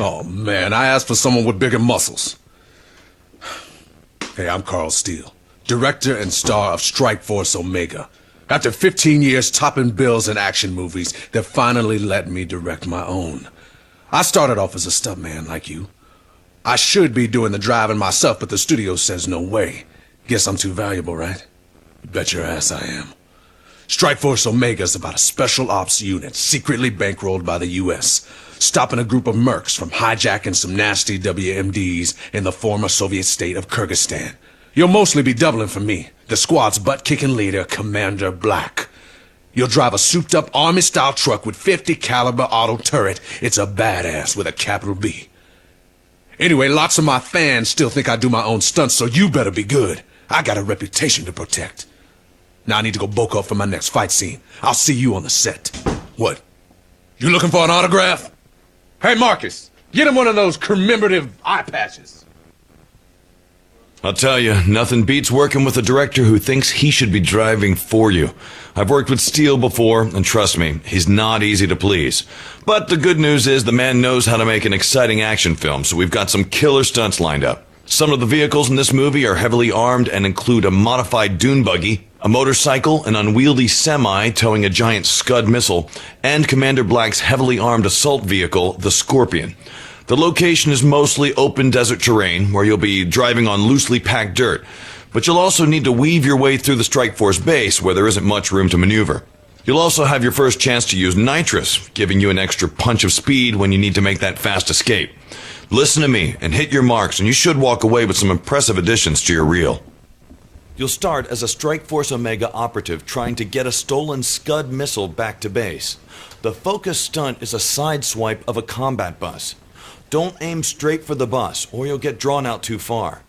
Oh, man, I asked for someone with bigger muscles. Hey, I'm Carl Steele, director and star of Strike Force Omega. After 15 years topping bills in action movies, they finally let me direct my own. I started off as a stuntman like you. I should be doing the driving myself, but the studio says no way. Guess I'm too valuable, right? Bet your ass I am. Strike Force Omega is about a special ops unit secretly bankrolled by the U.S., stopping a group of mercs from hijacking some nasty WMDs in the former Soviet state of Kyrgyzstan. You'll mostly be doubling for me, the squad's butt-kicking leader, Commander Black. You'll drive a souped-up Army-style truck with 50 caliber auto turret. It's a badass with a capital B. Anyway, lots of my fans still think I do my own stunts, so you better be good. I got a reputation to protect. Now I need to go bulk up for my next fight scene. I'll see you on the set. What? You looking for an autograph? Hey, Marcus, get him one of those commemorative eye patches. I'll tell you, nothing beats working with a director who thinks he should be driving for you. I've worked with Steele before, and trust me, he's not easy to please. But the good news is the man knows how to make an exciting action film, so we've got some killer stunts lined up. Some of the vehicles in this movie are heavily armed and include a modified dune buggy, a motorcycle, an unwieldy semi towing a giant Scud missile, and Commander Black's heavily armed assault vehicle, the Scorpion. The location is mostly open desert terrain where you'll be driving on loosely packed dirt, but you'll also need to weave your way through the Strike Force base where there isn't much room to maneuver. You'll also have your first chance to use nitrous, giving you an extra punch of speed when you need to make that fast escape. Listen to me and hit your marks, and you should walk away with some impressive additions to your reel. You'll start as a Strike Force Omega operative trying to get a stolen Scud missile back to base. The focus stunt is a side swipe of a combat bus. Don't aim straight for the bus, or you'll get drawn out too far.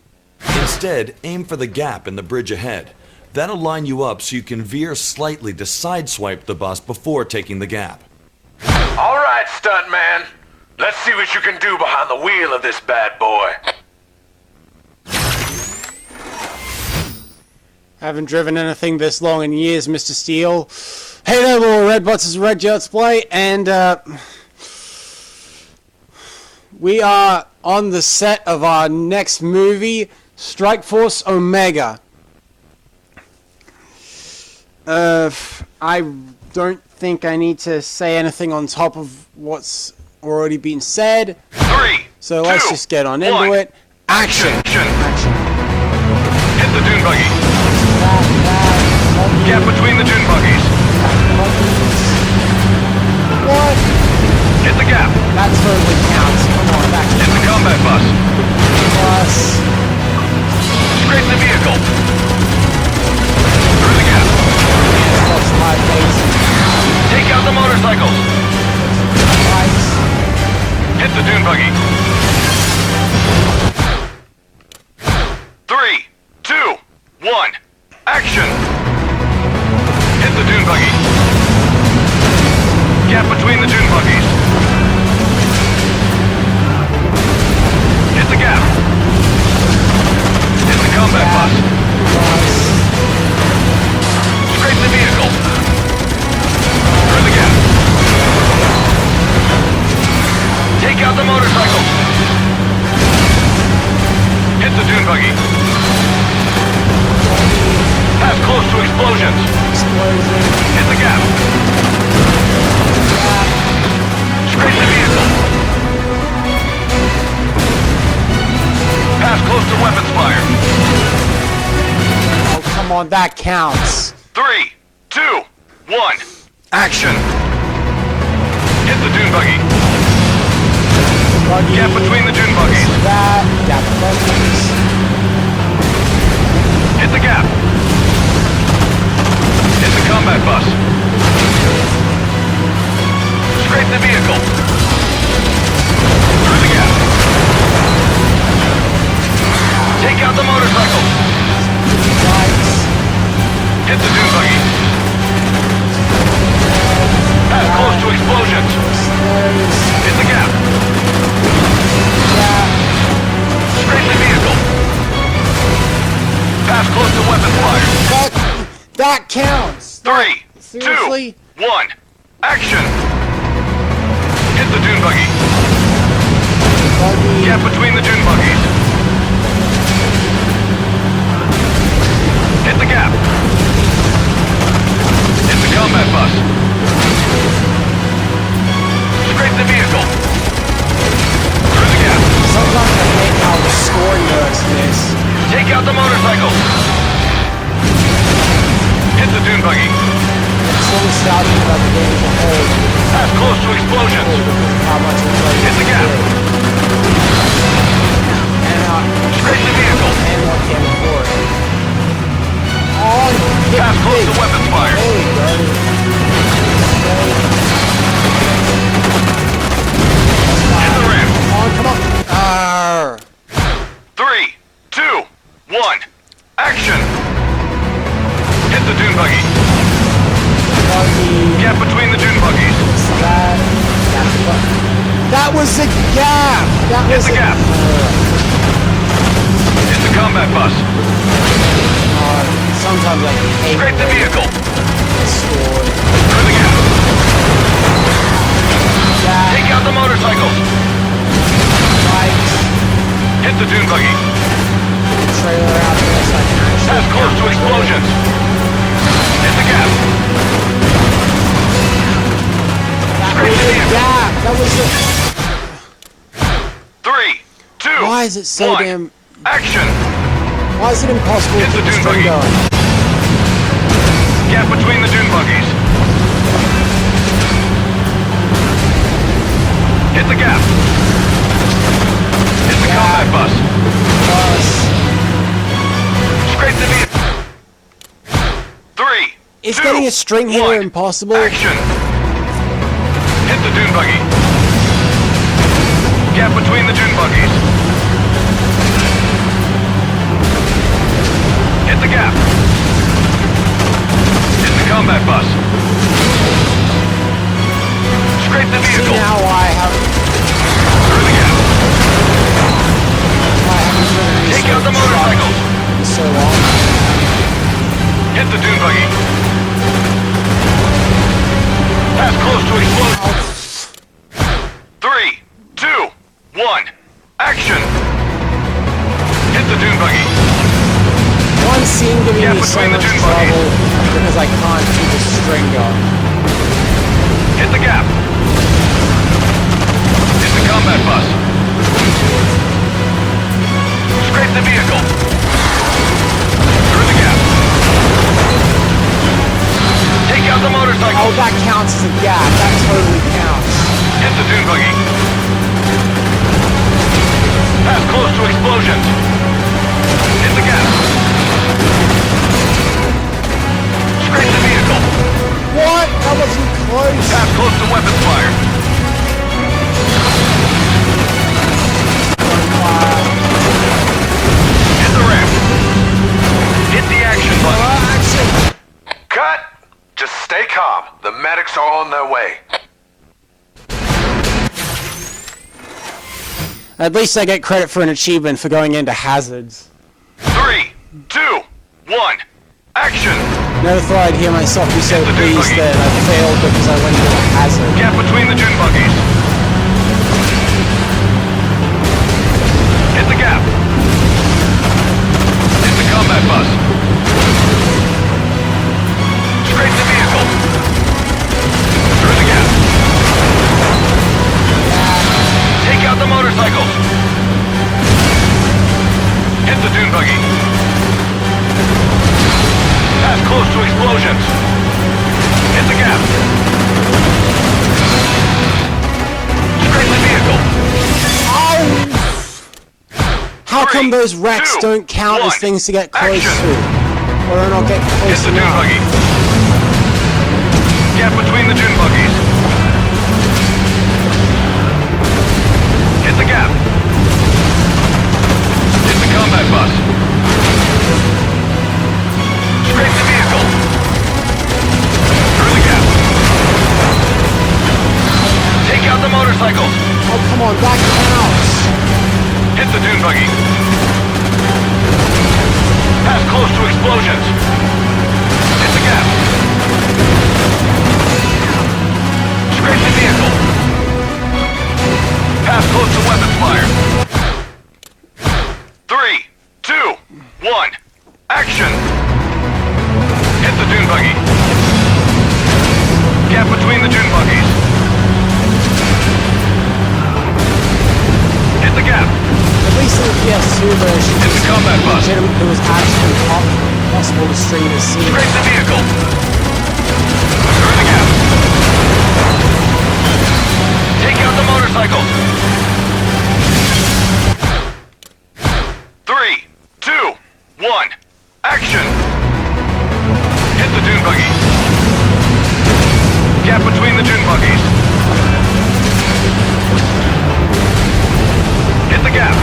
Instead, aim for the gap in the bridge ahead. That'll line you up so you can veer slightly to sideswipe the bus before taking the gap. All right, Stuntman. Let's see what you can do behind the wheel of this bad boy. Haven't driven anything this long in years, Mr. Steele. Hey there, little Red Butts, is Red Jets Play, and we are on the set of our next movie, Strike Force Omega. I don't think I need to say anything on top of what's already been said. 3, so let's just get on into it. Action! Action. Hit the dune buggy. Gap between the dune buggies. What? Hit the gap. That totally counts. Come on, back. Hit the combat bus. Bus. Scrape the vehicle. Through the gap. That's my face. Take out the motorcycles. Lights. Hit the dune buggy. 3, 2, 1. Action! Hit the dune buggy. Gap between the dune buggies. Hit the gap. Hit the combat bus. Scrape the vehicle. Through the gap. Take out the motorcycle. Hit the dune buggy. Pass close to explosions. Hit the gap. Scrape the vehicle. Pass close to weapons fire. Oh, come on, that counts. 3, 2, 1. Action! Hit the dune buggy. Buggy. Gap between the dune buggies. That. Gap buggies. Hit the gap. Hit the combat bus. Scrape the vehicle. Through the gap. Take out the motorcycle. Lights. Hit the dune buggy. Pass close to explosions. Hit the gap. Scrape the vehicle. Pass close to weapon fire. That counts. 3, Seriously? 2, 1. Action! Hit the dune buggy. Gap between the dune buggies. Hit the gap. Hit the combat bus. Scrape the vehicle. Through the gap. Sometimes I hate how the scoring works in this. Take out the motorcycle. Hit the dune buggy. It's so nostalgic about the game as a whole. Pass close to explosions. How much we played. Hit the gap. And Scrape the vehicle. and what came before it. Oh, hit Pass close big. to weapons fire. There we go. Hit the rim. Come on. Arr. 3, 2, 1. Action. Hit the dune buggy. Buggy. Gap between the dune buggies. That was a gap. That Hit was the a gap. Hit the combat bus. Sometimes I hate Scrape the vehicle. score. Through the gap. That Take out the motorcycles. bikes, Hit the dune buggy. trailer out there so I can actually. Pass close to explosions. Hit the gap. That Scrape was the a vehicle. gap. That was a. 3, 2, Why is it so 1. damn? Action. Why is it impossible Hit to the keep the dune string buggy. going? Gap between the dune buggies. Hit the gap. Hit the combat bus. Scrape the vehicle. 3, Is 2, getting a string hitter 1. impossible? Action. Hit the dune buggy. Gap between the dune buggies. Hit the gap. Hit the combat bus. Scrape the See vehicle. now why I haven't. Through the gap. Why I haven't driven this Take out the truck motorcycles. in so long. Hit the dune buggy. Pass close to explosion. 3, 2, 1. Action. Hit the dune buggy. One scene giving Gap me so between the much dune trouble buggies. because I can't keep the string going. Hit the gap. Hit the combat bus. Scrape the vehicle. Through the gap. Take out the motorcycle. Oh, that counts as a gap. That totally counts. Hit the dune buggy. Pass close to explosions. Hit the gap. Scrape the vehicle. What? That wasn't close. Pass close to weapons fire. Hit the ramp. Hit the action button. Action. Cut! Just stay calm. The medics are on their way. At least I get credit for an achievement for going into hazards. 3, 2, 1. Action. Never thought I'd hear myself be so Hit the dune pleased buggy. that I failed because I went into a hazard. Gap between the dune buggies. Hit the gap. Hit the combat bus. Scrape the vehicle. Through the gap. Take out the motorcycles. Hit the dune buggy. Pass close to explosions. Hit the gap. Scrape the vehicle. How come 3, those wrecks 2, don't count as 1. things to get close Action. to? Or do not get Hit close the dune enough? buggy. Gap between the dune buggies. Hit the gap. Hit the combat bus. Scrape the vehicle. Through the gap. Take out the motorcycles. Oh, come on, that counts. Hit the dune buggy. Pass close to explosions. Hit the gap. Scrape the vehicle. Pass close to weapons fire. PS2 version, It's a combat bus. it was actually possible to stream the scene. Scrape the vehicle. Through the gap. Take out the motorcycle. 3, 2, 1. Action. Hit the dune buggy. Gap between the dune buggies. Hit the gap.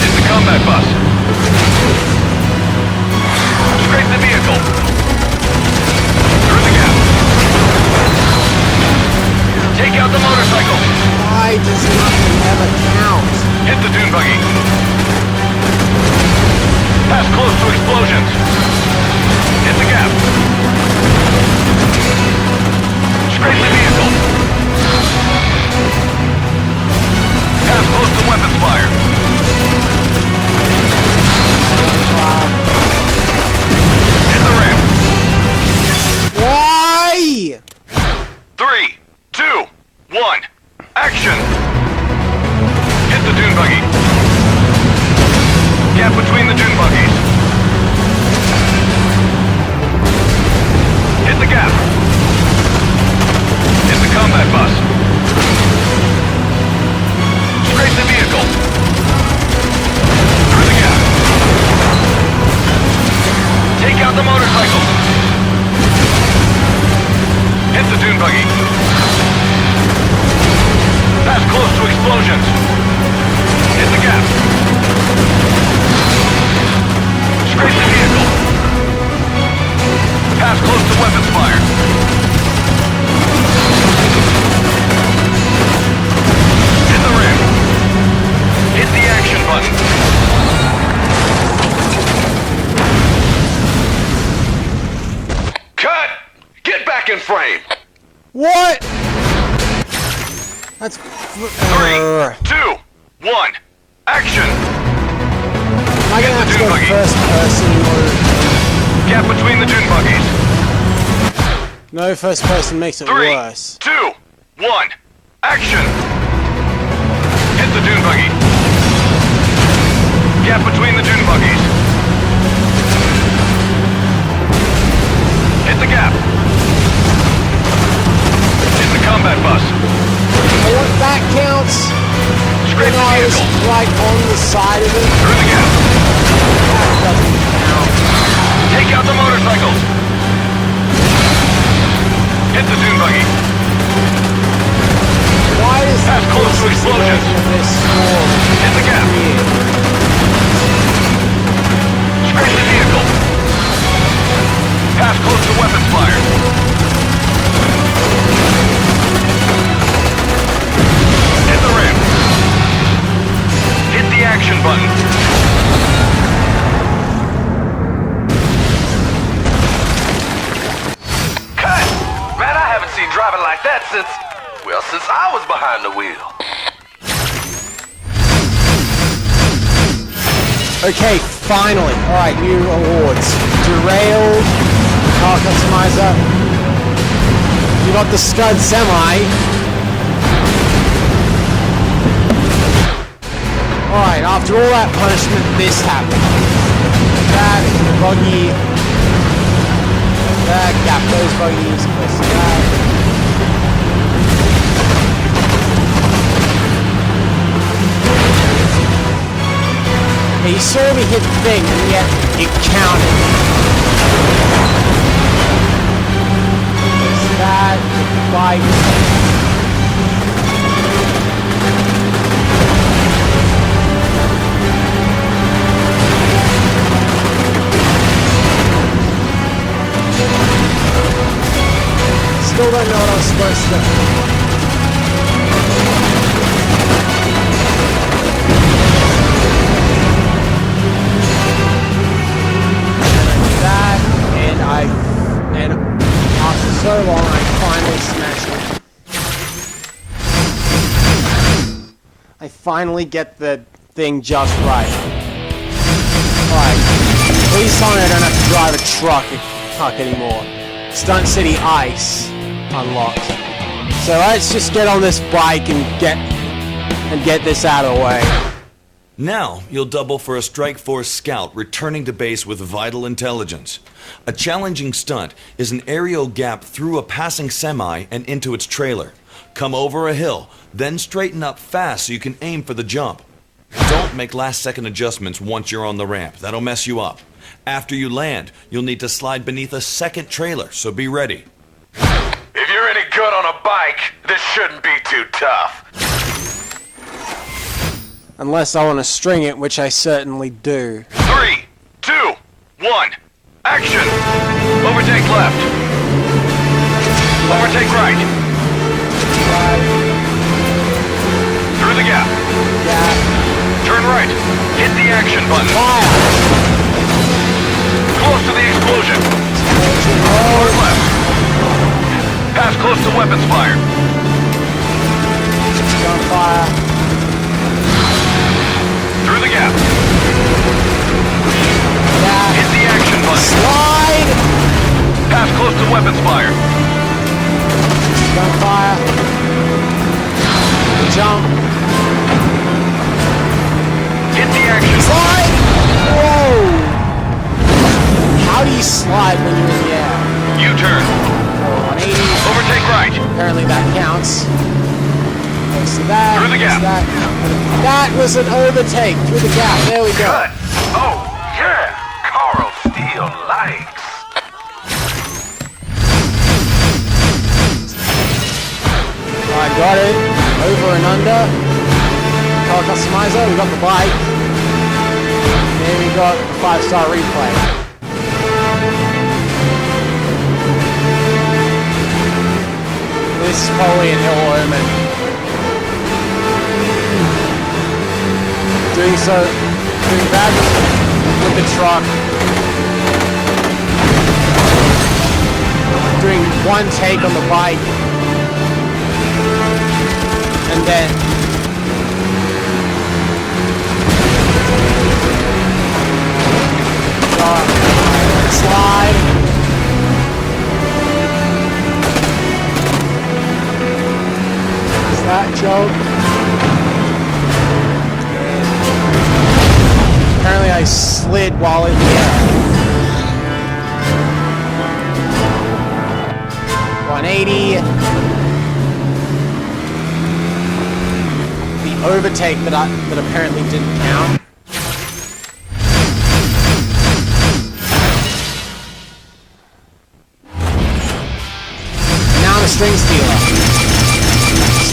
Hit the combat bus. Scrape the vehicle. Through the gap. Take out the motorcycle. Why does nothing ever count? Hit the dune buggy. Pass close to explosions. Hit the gap. Scrape the vehicle. Pass close to weapons fire. Hit the ramp. Why? 3, 2, 1. Action. Hit the dune buggy. Gap between the dune buggies. Hit the gap. Hit the combat bus. Scrape the vehicle. Through the gap. Take out the motorcycle. Hit the dune buggy. Pass close to explosions. Hit the gap. Scrape the vehicle. Pass close to weapons fire. Hit the ramp. Hit the action button. Cut! Get back in frame! What? That's 3, 2, 1. Action! Am I gonna have to Dune go buggy. first person or Gap between the dune buggies. no? First person makes it 3, worse. 2, 1. Action! Hit the dune buggy. Gap between the dune buggies. Hit the gap. Hit the combat bus. Oh, what that counts? Scrape When the I was vehicle. like on the side of it, Through the gap. that doesn't count. Take out the motorcycles. Hit the dune buggy. Why is Pass close to this explosions. version of this score Hit the gap. weird? Scrape the vehicle. Pass close to weapons fire. Hit the ramp. Hit the action button. Cut! Man, I haven't seen driving like that since I was behind the wheel. Okay, finally. Alright, new awards. Derailed, car customizer. You got the Scud Semi. Alright, after all that punishment, this happened. That, buggy. That, gap those buggies, press that. He saw me hit the thing, and yet it counted. There's that, bike. Still don't know what I was supposed to do. And after so long, I finally smashed it. I finally get the thing just right. Alright, please tell me I don't have to drive a truck anymore. Stunt City Ice unlocked. So let's just get on this bike and get this out of the way. Now, you'll double for a Strike Force scout returning to base with vital intelligence. A challenging stunt is an aerial gap through a passing semi and into its trailer. Come over a hill, then straighten up fast so you can aim for the jump. Don't make last-second adjustments once you're on the ramp. That'll mess you up. After you land, you'll need to slide beneath a second trailer, so be ready. If you're any good on a bike, this shouldn't be too tough. Unless I want to string it, which I certainly do. 3, 2, 1, action! Overtake left. Overtake right. Through the gap. Turn right. Hit the action button. Fire! Close to the explosion. Turn left. Pass close to weapons fire. On fire. Through the gap. Yeah. Hit the action button. Slide! Pass close to weapons fire. On fire. Jump. Hit the action. Slide! Whoa! How do you slide when you're in the air? U-turn. 180. Overtake right. Apparently that counts. Close to that. Through the gap. That was an overtake through the gap. There we go. Cut. Oh, yeah. Carl Steele likes. I got it. Over and under. Color customizer. We got the bike. Then we got the 5-star replay. This is probably an ill omen. Doing bad with the truck. Doing one take on the bike. And then slide. Is that joke? Apparently I slid while in the air. 180. The overtake that apparently didn't count. And now I'm a string stealer.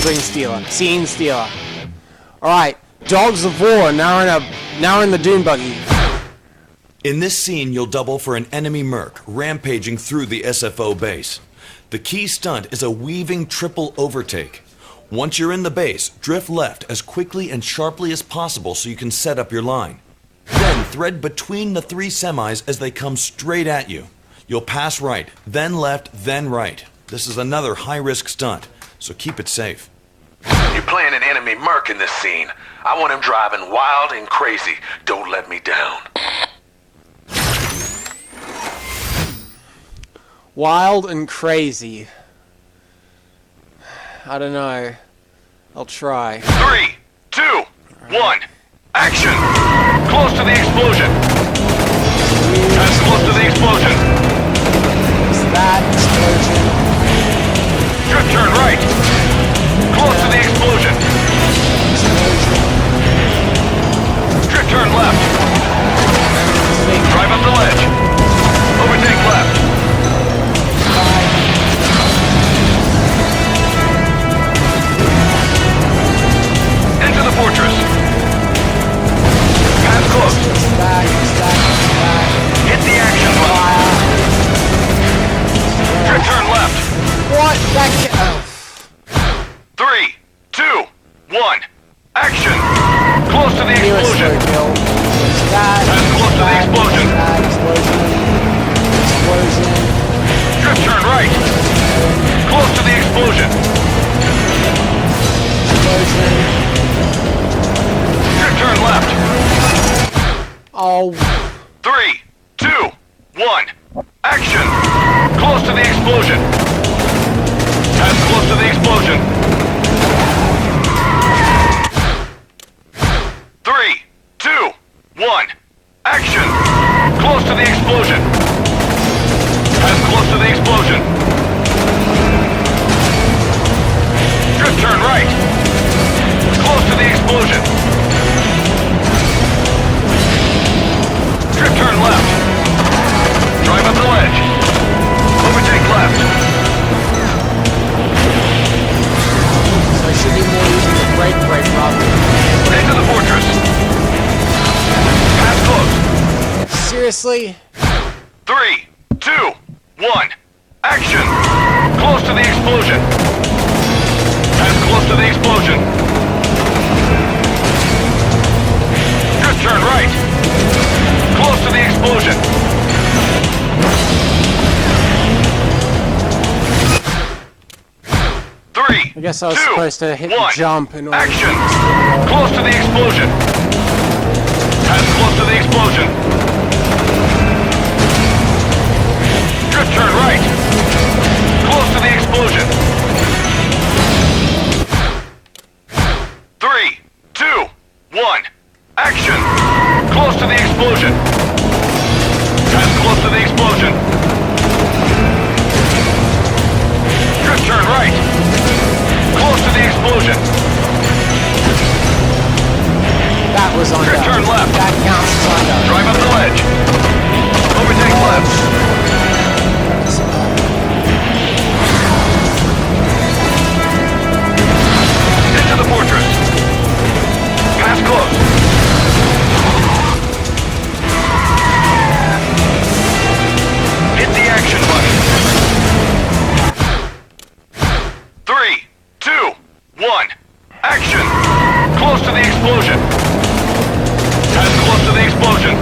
String stealer. Scene stealer. Alright. Dogs of War, now in the dune buggy. In this scene, you'll double for an enemy merc rampaging through the SFO base. The key stunt is a weaving triple overtake. Once you're in the base, drift left as quickly and sharply as possible so you can set up your line. Then thread between the 3 semis as they come straight at you. You'll pass right, then left, then right. This is another high-risk stunt, so keep it safe. You're playing an enemy merc in this scene. I want him driving wild and crazy. Don't let me down. Wild and crazy. I don't know. I'll try. 3, 2, 1, action! Close to the explosion. Pass close to the explosion. Is that explosion? Drift turn right. Close to the explosion. Drift turn left. Drive up the ledge. Overtake left. Into the fortress. Pass close. Hit the action button. Drift turn left. What? That 3, 2, 1, action! Close to the explosion. Pass close to the explosion. Drift turn right. Close to the explosion. Drift turn left. Oh. 3, 2, 1, action! Close to the explosion. Pass close to the explosion. 3, Seriously? 3, 2, 1, action! Close to the explosion. Pass close to the explosion. Good turn right. Close to the explosion. 3, I guess I was 2, supposed to hit the 1, jump in order action! Close to the explosion. Pass close to the explosion. Good turn right. Close to the explosion. 3, 2, 1, action! Close to the explosion. Pass close to the explosion. Good turn right. Close to the explosion. That was under. Good turn left. That counts as under. Drive up the ledge. Overtake left. Into the fortress. Pass close. Hit the action button. 3, 2, 1, action! Close to the explosion. Pass close to the explosion.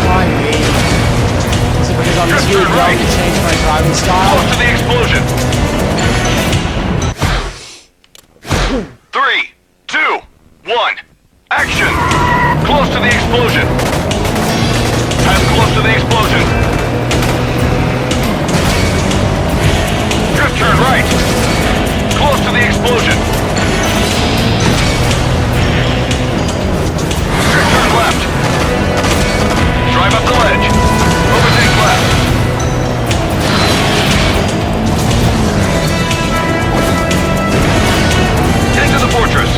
Why me? Is it because I'm Just too turn young right. to change my driving style? Close to the explosion. 3, 2, 1, action! Close to the explosion. Pass close to the explosion. Good turn right. Close to the explosion. Good turn left. Drive up the ledge. Overtake left. Into the fortress.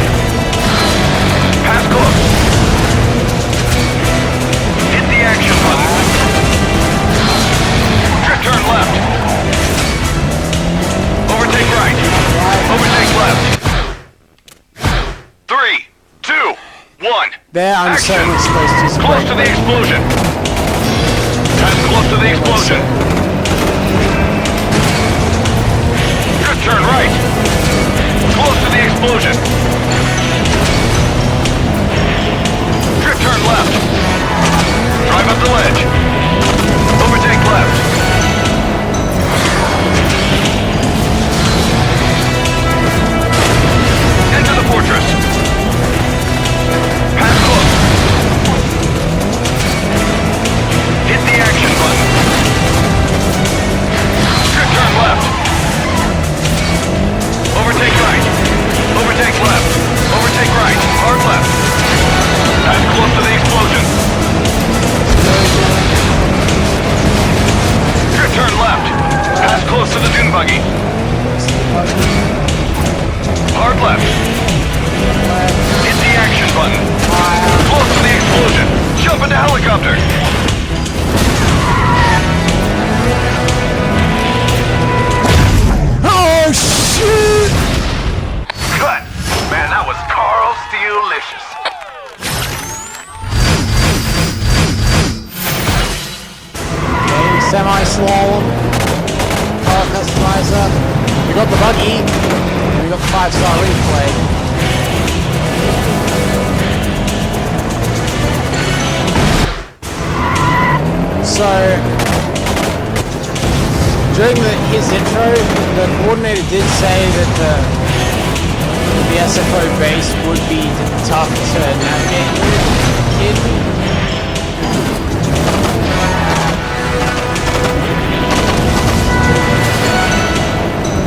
Pass close. Hit the action button. Good turn left. Overtake right. Overtake left. 3, 2, 1. There, I'm action! certainly supposed to Close to the explosion. Pass close to the explosion. Good turn right. Close to the explosion. Good turn left. Drive up the ledge. Overtake left. Into the fortress. Pass close. Hit the action button. Good turn left. Overtake right. Overtake left. Overtake right. Hard left. Pass close to the explosion. Good turn left. Pass close to the dune buggy. Hard left. Hit the action button. Close to the explosion. Jump into helicopter. Oh, shit! Cut. Man, that was Carl Steelicious. Okay, semi-slalom. Car customizer. We got the buggy. We got the 5-star replay. So, during his intro, the coordinator did say that the SFO base would be tough to navigate with.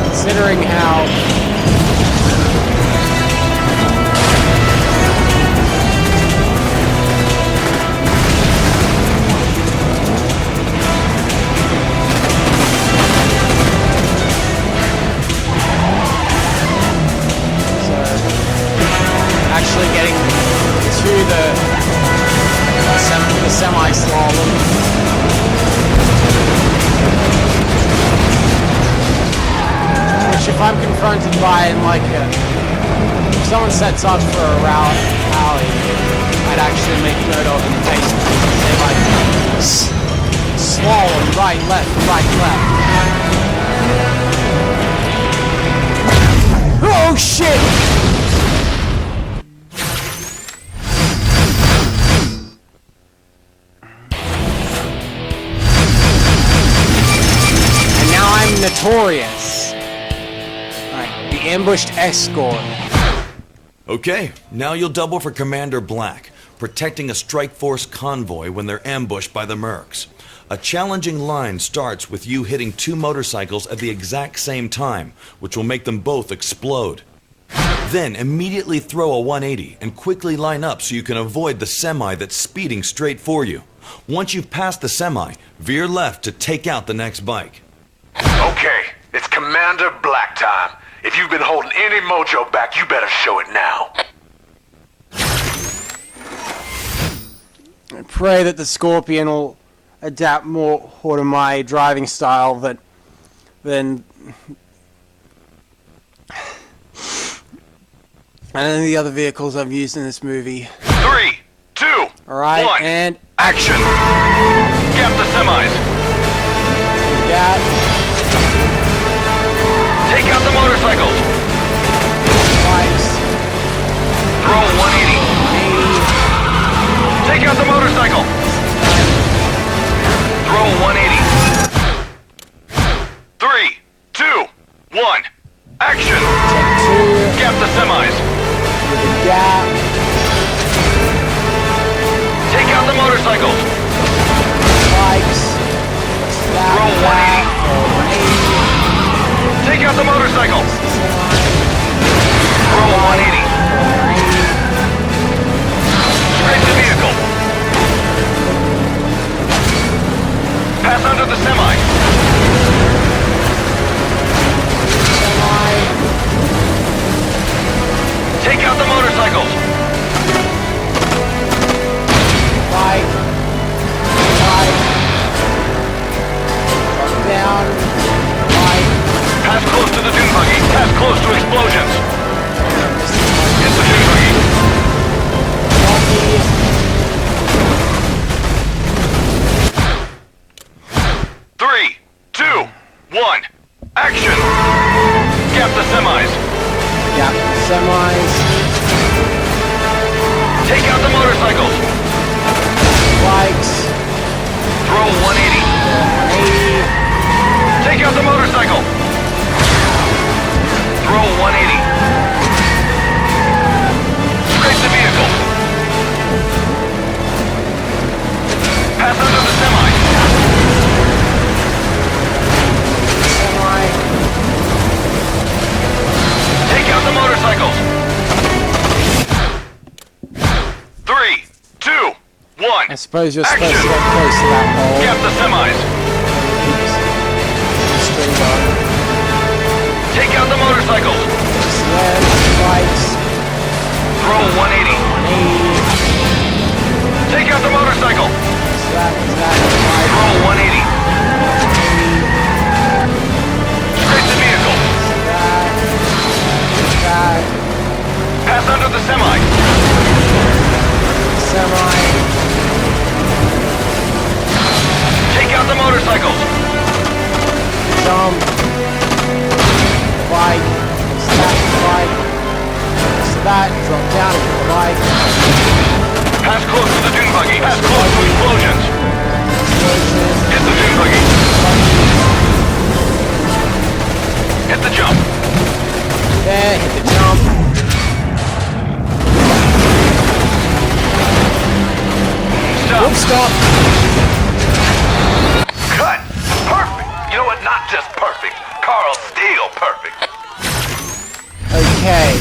Considering how actually getting to the semi-slalom. Which if I'm confronted by if someone sets up for a route alley, I'd actually make note of in case they Slalom, right, left, right, left. Oh shit! And now I'm notorious. Alright, the ambushed escort. Okay, now you'll double for Commander Black, protecting a strike force convoy when they're ambushed by the mercs. A challenging line starts with you hitting 2 motorcycles at the exact same time, which will make them both explode. Then immediately throw a 180 and quickly line up so you can avoid the semi that's speeding straight for you. Once you've passed the semi, veer left to take out the next bike. Okay, it's Commander Black time. If you've been holding any mojo back, you better show it now. I pray that the Scorpion will adapt more to my driving style than any of the other vehicles I've used in this movie. 3, 2, Alright, 1. and Action! Gap the semis. that. Take out the motorcycles. Bikes. Throw a 180. Take out the motorcycle. Throw a 180. 3, 2, 1. Action! Gap the semis. Gap. Take out the motorcycles. Bikes. Throw a 180. Take out the motorcycle. Throw a 180. Scrape the vehicle. Pass under the semi. Take out the motorcycles. Bike. Drop down. Bike. Pass close to the dune buggy. Pass close to explosions. Hit the dune buggy. Buggy. 3, 2, 1. Action! Gap the semis. Gap the semis. Take out the motorcycles. Bikes. Throw a 180. 180. Take out the motorcycle. Throw a 180. Scrape the vehicle. Pass under the semi. Semi. Take out the motorcycles. 3, 2, 1. I suppose you're supposed Action! to get close to that hole. Gap the semis. String on. Take out the motorcycles. Sled. Bikes. Throw a 180. 180. Take out the motorcycle. That. Throw a 180. Scrape the vehicle. That. Pass under the semi. Semi. Take out the motorcycles. Jump. Bike. Stack the bike. That. Drop down into the bike. Pass close to the dune buggy. Pass close to explosions. Hit the dune buggy. Hit the jump. There. Hit the jump. Stop. Oops, stop. Cut. Perfect. You know what? Not just perfect. Carl Steele perfect. Okay.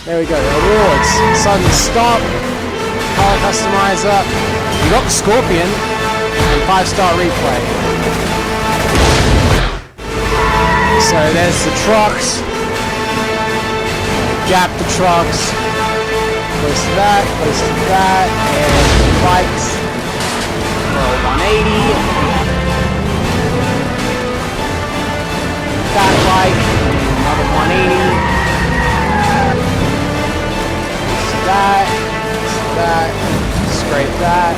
There we go. Awards. Sudden stop. Car customizer. You got the Scorpion. And 5-star replay. So there's the trucks. Gap the trucks. Close to that. Close to that. And the bikes. Roll 180. That bike. Another 180. That, scrape that,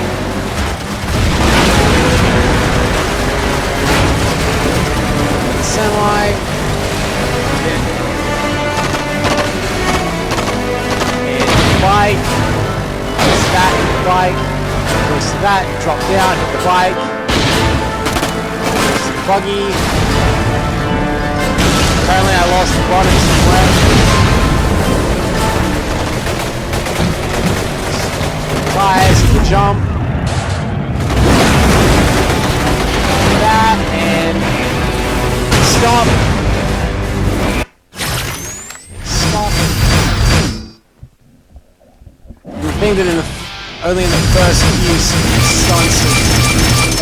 that, drop down, hit the bike. There's the buggy. Apparently I lost the bottom somewhere. Tires, you can jump. That, and stop. Stop. The thing that only in the first few stunts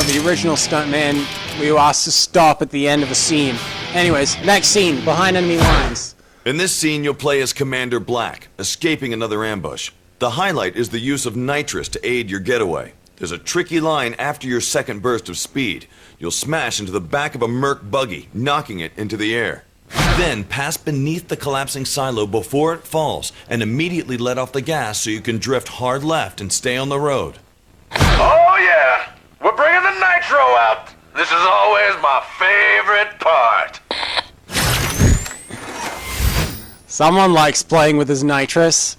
of the original Stuntman, we were asked to stop at the end of a scene. Anyways, next scene, behind enemy lines. In this scene, you'll play as Commander Black, escaping another ambush. The highlight is the use of nitrous to aid your getaway. There's a tricky line after your second burst of speed. You'll smash into the back of a Merc buggy, knocking it into the air. Then pass beneath the collapsing silo before it falls and immediately let off the gas so you can drift hard left and stay on the road. Oh yeah, we're bringing the nitro out. This is always my favorite part. Someone likes playing with his nitrous.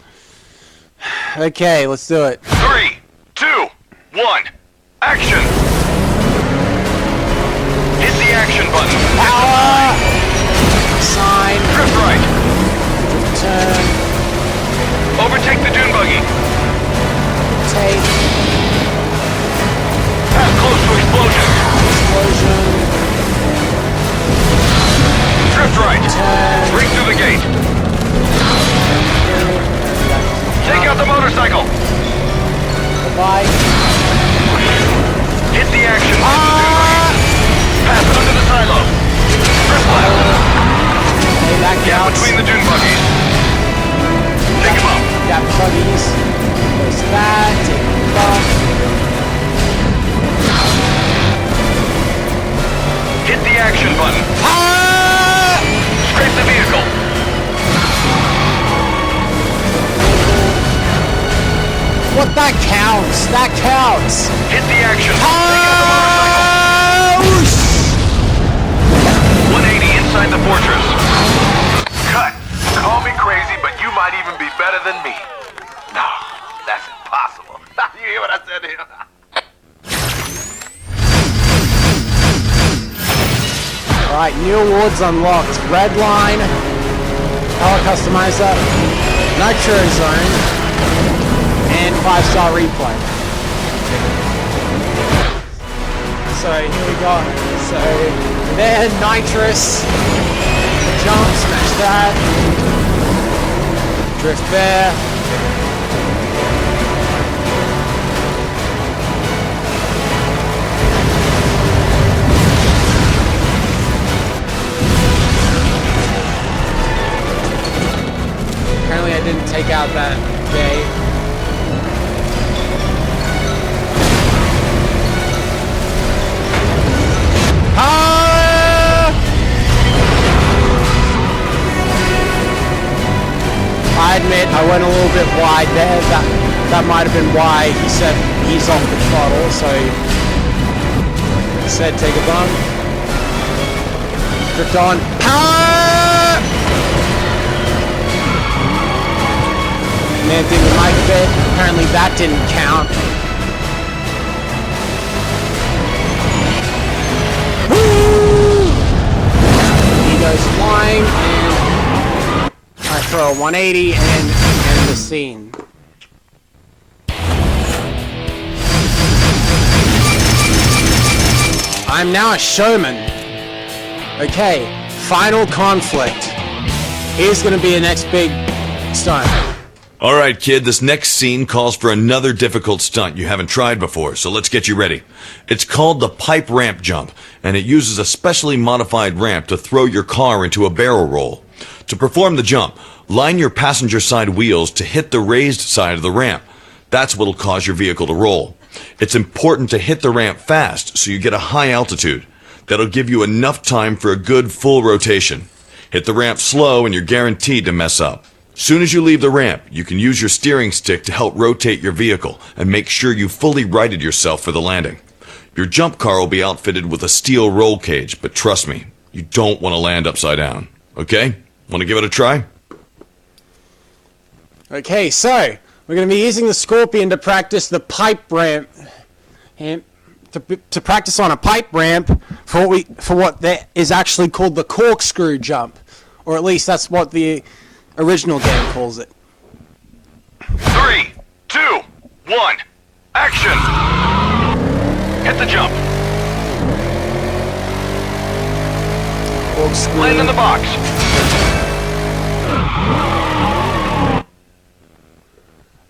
Okay, let's do it. 3, 2, 1, action! Hit the action button. Power! Sign. Drift right. Turn. Overtake the dune buggy. Take. Pass close to explosion. Explosion. Drift right. Turn. Bring through the gate. Take out the motorcycle. Goodbye. Hit the action button. Pass it under the silo. Drift left. Okay, that Get counts. between the dune buggies. Take him up. Got buggies. There's that. Take them up. Hit the action button. Scrape the vehicle. What? That counts. That counts. Hit the action. Take out the motorcycle. 180 inside the fortress. Cut. Call me crazy, but you might even be better than me. No, that's impossible. You hear what I said here? Alright, new awards unlocked. Red line. Color customizer. Nitro zone. And 5-star replay. So here we go. So there, nitrous. Jump, smash that. Drift there. Apparently I didn't take out that bay. I admit I went a little bit wide there. That might have been why he said he's off the throttle, so he said take a bump. Drift on. Man thing the mic a bit. Apparently that didn't count. Woo! He goes flying and I throw a 180 and end the scene. I'm now a showman. Okay, final conflict. Here's gonna be the next big stunt. Alright kid, this next scene calls for another difficult stunt you haven't tried before, so let's get you ready. It's called the pipe ramp jump, and it uses a specially modified ramp to throw your car into a barrel roll. To perform the jump, line your passenger side wheels to hit the raised side of the ramp. That's what'll cause your vehicle to roll. It's important to hit the ramp fast so you get a high altitude. That'll give you enough time for a good full rotation. Hit the ramp slow and you're guaranteed to mess up. Soon as you leave the ramp, you can use your steering stick to help rotate your vehicle and make sure you fully righted yourself for the landing. Your jump car will be outfitted with a steel roll cage, but trust me, you don't want to land upside down. Okay? Want to give it a try? Okay, so we're going to be using the Scorpion to practice the pipe ramp him to practice on a pipe ramp for what that is actually called the corkscrew jump, or at least that's what the original game calls it. 3, 2, 1, action! Hit the jump. Corkscrew. Land in the box.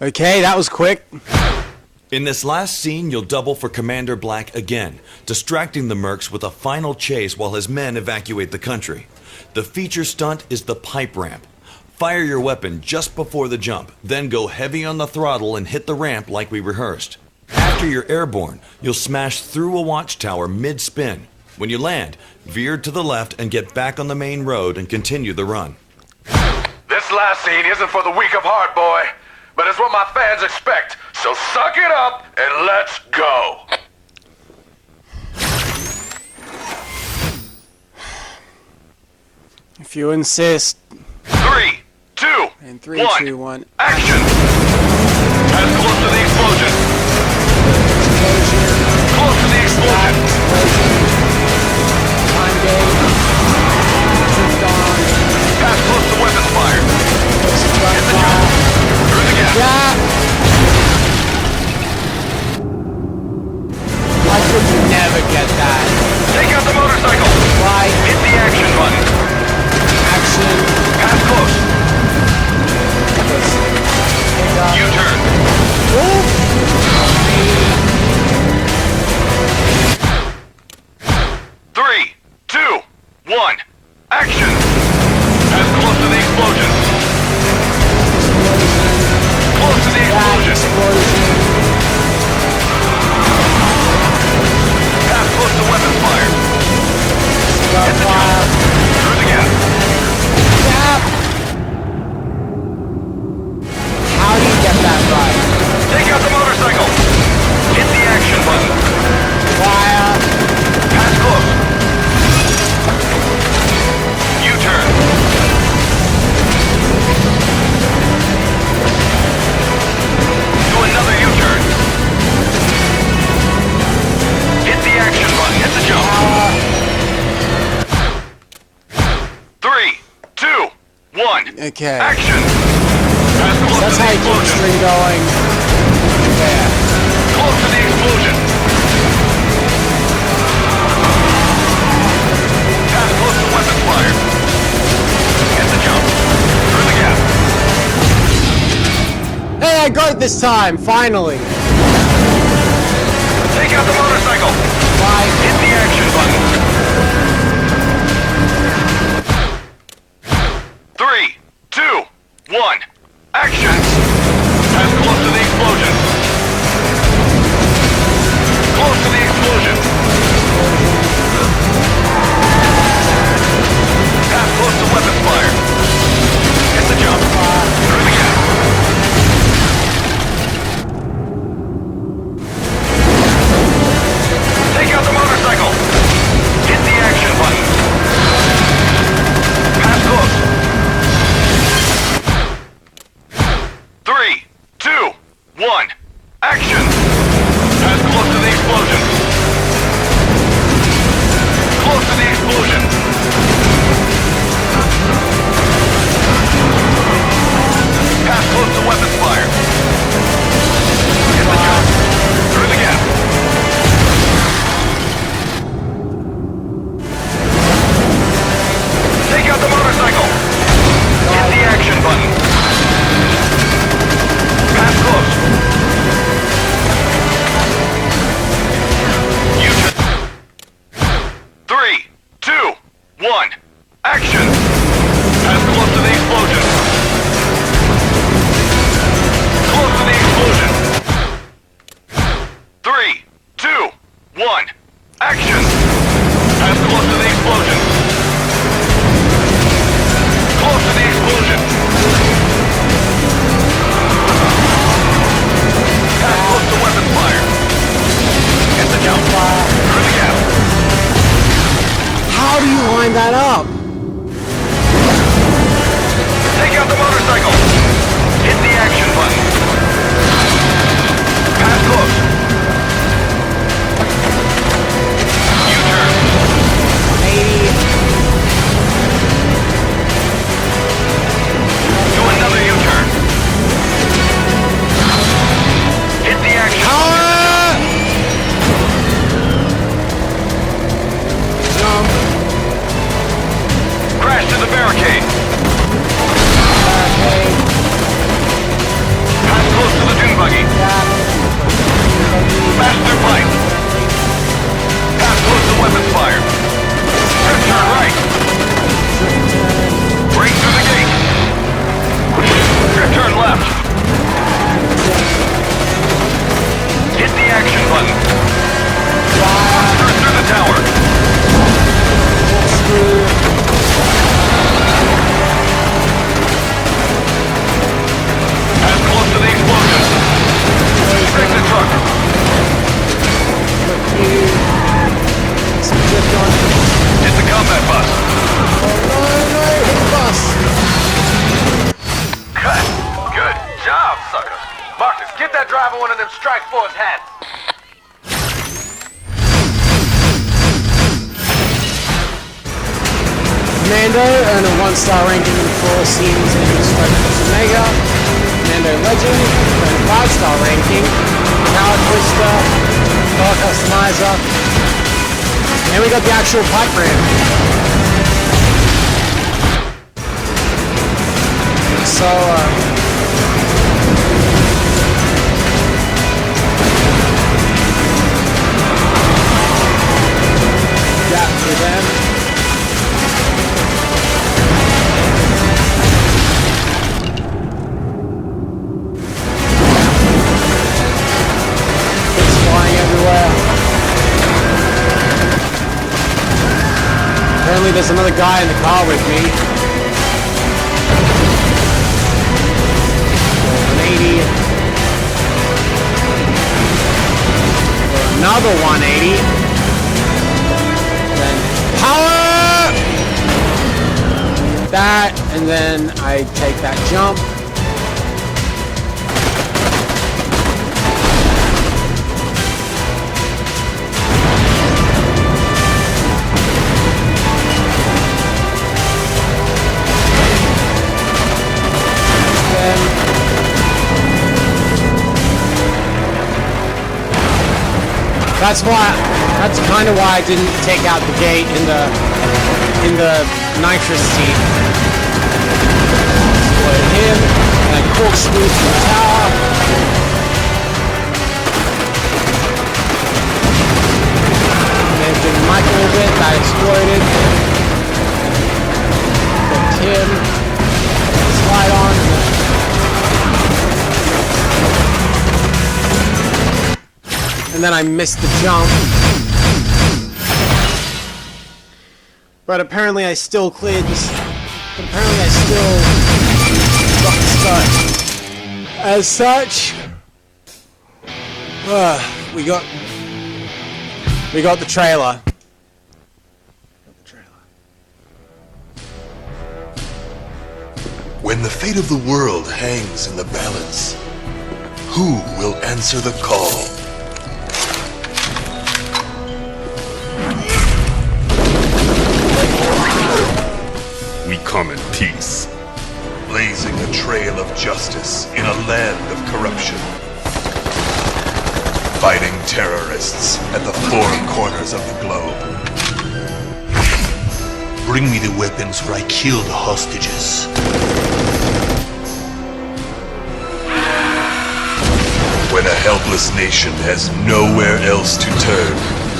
Okay, that was quick. In this last scene, you'll double for Commander Black again, distracting the mercs with a final chase while his men evacuate the country. The feature stunt is the pipe ramp. Fire your weapon just before the jump, then go heavy on the throttle and hit the ramp like we rehearsed. After you're airborne, you'll smash through a watchtower mid-spin. When you land, veer to the left and get back on the main road and continue the run. This last scene isn't for the weak of heart, boy, but it's what my fans expect, so suck it up and let's go! If you insist. 3, 2, And 3, 1, 2, 1. action! As close to the explosion! Close to the explosion! Time game. Drift on. Pass close to weapons fire! Hit the jump! Through the gap! Yeah. Why could you never get that? Take out the motorcycle! Why? Hit the action button! Action. Pass close! And, U-turn! Ooh. 3, 2, 1, action! As close to the explosion! Close to the explosion! Pass close to weapons fire! Hit the jump! Through the gap! How do you get that right? Take out the motorcycle! Hit the action button! Fire. Pass close! U-turn! Do another U-turn! Hit the action button! Hit the jump! 3, 2, 1, Okay. action! Pass close That's to how the you keep the explosion! string going. Yeah. Close to the explosion! Pass close to weapons fire! Hit the jump! Through the gap! Hey, I got it this time, finally. Take out the motorcycle! Why? Hit the action button! 3, 2, 1, action! Pass close to the explosion! Close to the explosion! Pass close to weapons fire! Hit the jump! Through the gap! Take out the motorcycle! Hit the action button! Pass close! 3, 2, 1, action! Pass close to the explosion! Close to the explosion! Pass close to weapons fire! Hit the jump! Through the gap! Take out the motorcycle! Hit the action button! Pass close! that driver one of them Strike Force hats. Commando earned a 1-star ranking in 4 scenes in Strike Force Omega. Commando Legend earned a 5-star ranking. Power Twister, Power Customizer. And we got the actual pipe ram. So, yeah, for them. It's flying everywhere. Apparently there's another guy in the car with me. 180. Another 180. Then power! That, and then I take that jump. That's kind of why I didn't take out the gate in the nitrous seat. Explode him, and then corkscrew to the tower. And then did Michael a bit, that exploded. Hooked him, slide on. And then I missed the jump. But apparently I still cleared this. But apparently I still got the stunt. As such, we got the trailer. When the fate of the world hangs in the balance, who will answer the call? We come in peace, blazing a trail of justice in a land of corruption. Fighting terrorists at the 4 corners of the globe. Bring me the weapons where I kill the hostages. When a helpless nation has nowhere else to turn.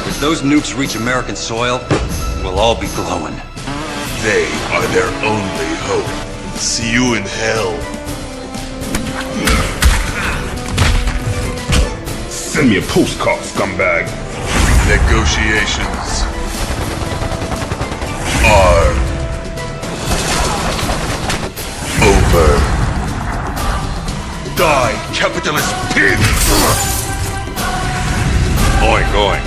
If those nukes reach American soil, we'll all be glowing. They are their only hope. See you in hell. Send me a postcard, scumbag. Negotiations are over. Die, capitalist pig! Oink, oink.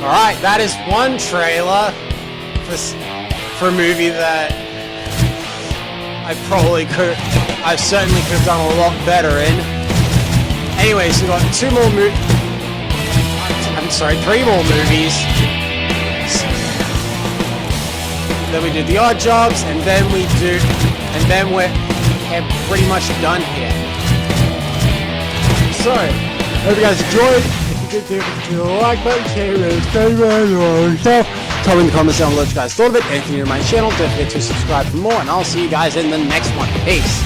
Alright, that is one trailer for a movie that I certainly could have done a lot better in. Anyways, we got 3 more movies. Then we did the odd jobs, and then we're pretty much done here. So, hope you guys enjoyed. If you did, do the like button, share it, comment in the comments down below what you guys thought of it. And if you're new to my channel, don't forget to subscribe for more, and I'll see you guys in the next one. Peace.